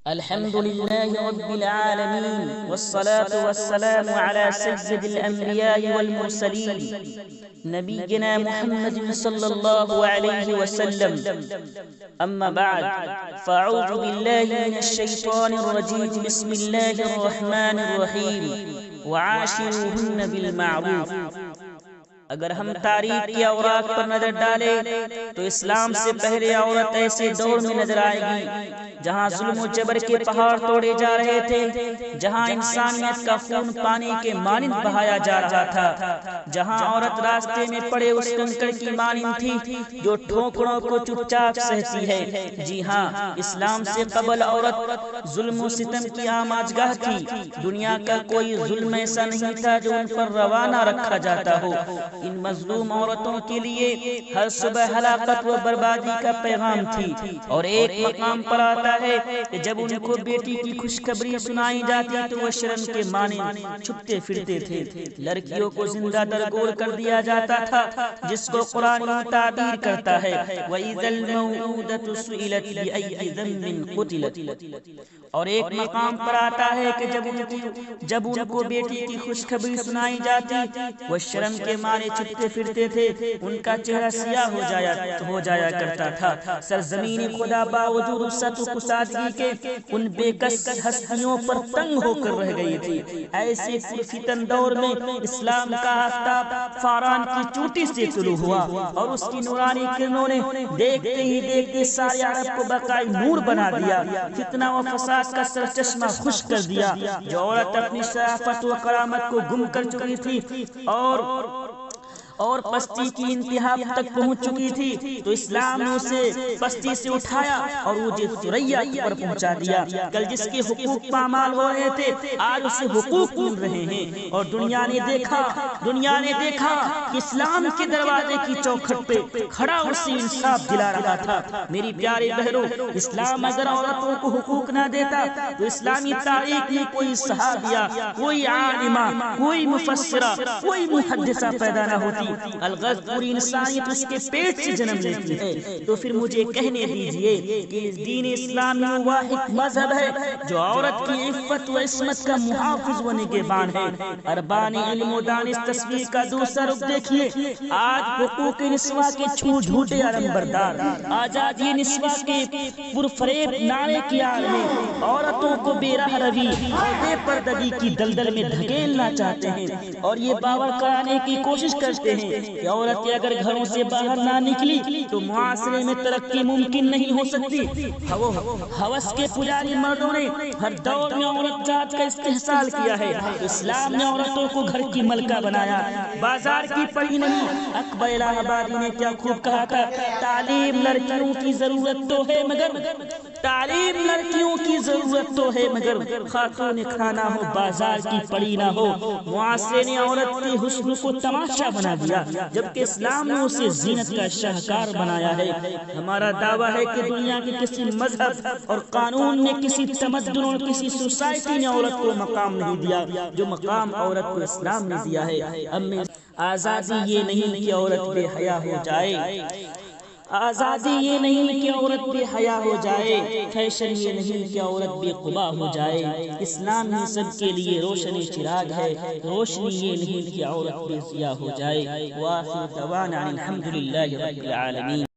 الحمد لله رب العالمين والصلاة والسلام على سيد الأنبياء والمرسلين نبينا محمد صلى الله عليه وسلم. أما بعد، فأعوذ بالله من الشيطان الرجيم. بسم الله الرحمن الرحيم. وعاشروهن بالمعروف. اگر ہم تاریخ کی اوراق پر نظر ڈالیں تو اسلام سے پہلے عورت ایسے دور میں نظر آئے گی جہاں ظلم و جبر کے پہاڑ توڑے جا رہے تھے، جہاں انسانیت کا خون پانی کے مانند بہایا جا رہا تھا، جہاں عورت راستے میں پڑے اس کنکر کی مانند تھی جو ٹھوکروں کو چپ چاپ سہتی ہے۔ جی ہاں، اسلام سے قبل عورت ظلم و ستم کی آماجگاہ تھی۔ دنیا کا کوئی ظلم ایسا نہیں تھا جو ان پر روانہ رکھا جاتا ہو۔ ان مظلوم عورتوں کے لیے ہر صبح ہلاکت و بربادی کا پیغام تھی، اور ایک مقام پر آتا ہے کہ جب ان کو بیٹی کی خوشخبری سنائی جاتی تو وہ شرم کے معنی چھپتے پھرتے تھے۔ لڑکیوں کو زندہ درگور کر دیا جاتا تھا، جس کو قرآن تعبیر کرتا ہے وَإِذَا الْمَوْءُودَةُ سُئِلَتْ بِأَيِّ ذَنبٍ قُتِلَتْ۔ اور ایک مقام پر آتا ہے کہ جب ان کو بیٹی کی خوشخبری سنائی جاتی وہ شرم کے مارے چھپتے پھرتے تھے، ان کا چہرہ سیاہ ہو جایا کرتا تھا۔ سرزمین خدا باوجود وسعت و کسادگی کے ان بے کس ہستیوں پر تنگ ہو کر رہ گئی تھی۔ ایسے فتن دور میں اسلام کا آفتاب فاران کی چوٹی سے طلوع ہوا، اور اس کی نورانی کرنوں نے دیکھتے ہی دیکھتے سارے عرب کو بقائے نور بنا دیا، فتنہ و فساد کا سرچشمہ خشک کر دیا۔ جو عورت اپنی شرافت و کرامت کو گم کر چکی تھی اور پستی کی انتہا تک پہنچ چکی تھی، تو اسلام نے اسے پستی سے اٹھایا اور عروج ثریا پر پہنچا دیا۔ کل جس کے حقوق پامال ہو رہے تھے، آج اسے حقوق مل رہے ہیں، اور دنیا نے دیکھا کہ اسلام کے دروازے کی چوکھٹ پہ کھڑا اسے انصاف دلا رہا تھا۔ میری پیارے بہنوں، اسلام اگر عورتوں کو حقوق نہ دیتا تو اسلامی تاریخ میں کوئی صحابیہ، کوئی عالمہ، کوئی مفسرہ، کوئی محدثہ پیدا نہ ہوتی۔ الغرض پوری انسانیت اس کے پیٹ سے جنم لیتی ہے۔ تو پھر مجھے کہنے دیجئے کہ دین اسلام وہ واحد مذہب ہے جو عورت کی عفت و عصمت کا محافظ و نگہبان ہے۔ اربان علم و دانش تصویر کا دوسرا رخ دیکھیے۔ آج حقوق نسواں کے جھوٹے علم بردار آزادی نسواں کے پرفریب نعرے کی آڑ میں عورتوں کو بے راہ روی اور بے پردگی کی دلدل میں دھکیلنا چاہتے ہیں، اور یہ باور کرانے کی کوشش کرتے ہیں کہ عورتیں اگر گھروں سے باہر نہ نکلی تو معاشرے میں ترقی ممکن نہیں ہو سکتی۔ ہوس کے پجاری مردوں نے ہر دور میں عورت ذات کا استحصال کیا ہے۔ اسلام نے عورتوں کو گھر کی ملکہ بنایا، بازار کی پڑی نہیں۔ اکبر الہ آبادی نے کیا خوب کہا تھا، تعلیم لڑکیوں کی ضرورت تو ہے مگر خاتون کھانا ہو بازار کی پڑی نہ ہو۔ معاشرے نے عورت کے حسن کو تماشا بنا دیا، جبکہ اسلام نے اسے زینت کا شاہکار بنایا ہے۔ ہمارا دعویٰ ہے کہ دنیا کے کسی مذہب اور قانون نے، کسی تمدن اور کسی سوسائٹی نے عورت کو مقام نہیں دیا جو مقام عورت کو اسلام نے دیا ہے۔ آزادی یہ نہیں کہ عورت بے حیا ہو جائے، آزادی یہ نہیں کہ عورت بے حیا ہو جائے، فیشن یہ نہیں کہ عورت بے قبا ہو جائے۔ اسلام ہی سب کے لیے روشنی چراغ ہے، روشنی یہ نہیں کہ عورت بے حیا ہو جائے۔ وآخر دعوانا الحمدللہ رب العالمین۔